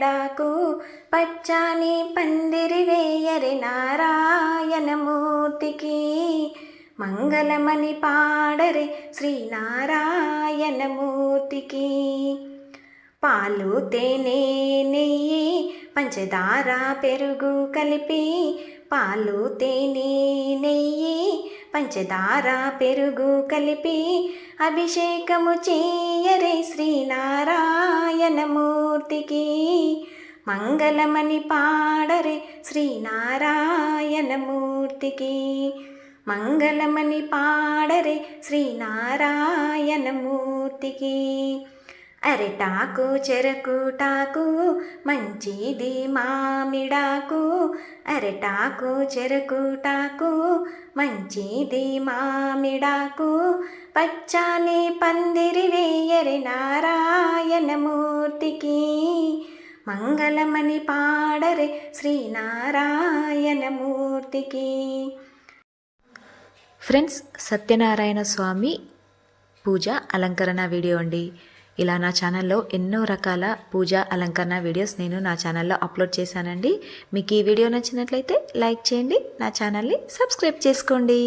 డాకు పచ్చాని పందిరి వేయరి నారాయణమూర్తికి మంగళమని పాడరే శ్రీనారాయణమూర్తికి పాలు తేనె నెయ్యి పంచదార పెరుగు కలిపి పాలు తేనె నెయ్యి పంచదార పెరుగు కలిపి అభిషేకము చేయరే శ్రీనారాయణమూర్తికి మంగళమని పాడరే శ్రీనారాయణమూర్తికి మంగళమని పాడరే శ్రీనారాయణమూర్తికి అరిటాకు చెరకుటాకు మంచిది మామిడాకు అరిటాకు చెరకుటాకు మంచిది మామిడాకు పచ్చాని పందిరి వేయరి నారాయణమూర్తికి మంగళమని పాడరే శ్రీనారాయణమూర్తికి. ఫ్రెండ్స్, సత్యనారాయణ స్వామి పూజ అలంకరణ వీడియో అండి. ఇలా నా ఛానల్లో ఎన్నో రకాల పూజ అలంకరణ వీడియోస్ నేను నా ఛానల్లో అప్లోడ్ చేశానండి. మీకు ఈ వీడియో నచ్చినట్లయితే లైక్ చేయండి, నా ఛానల్ని సబ్స్క్రైబ్ చేసుకోండి.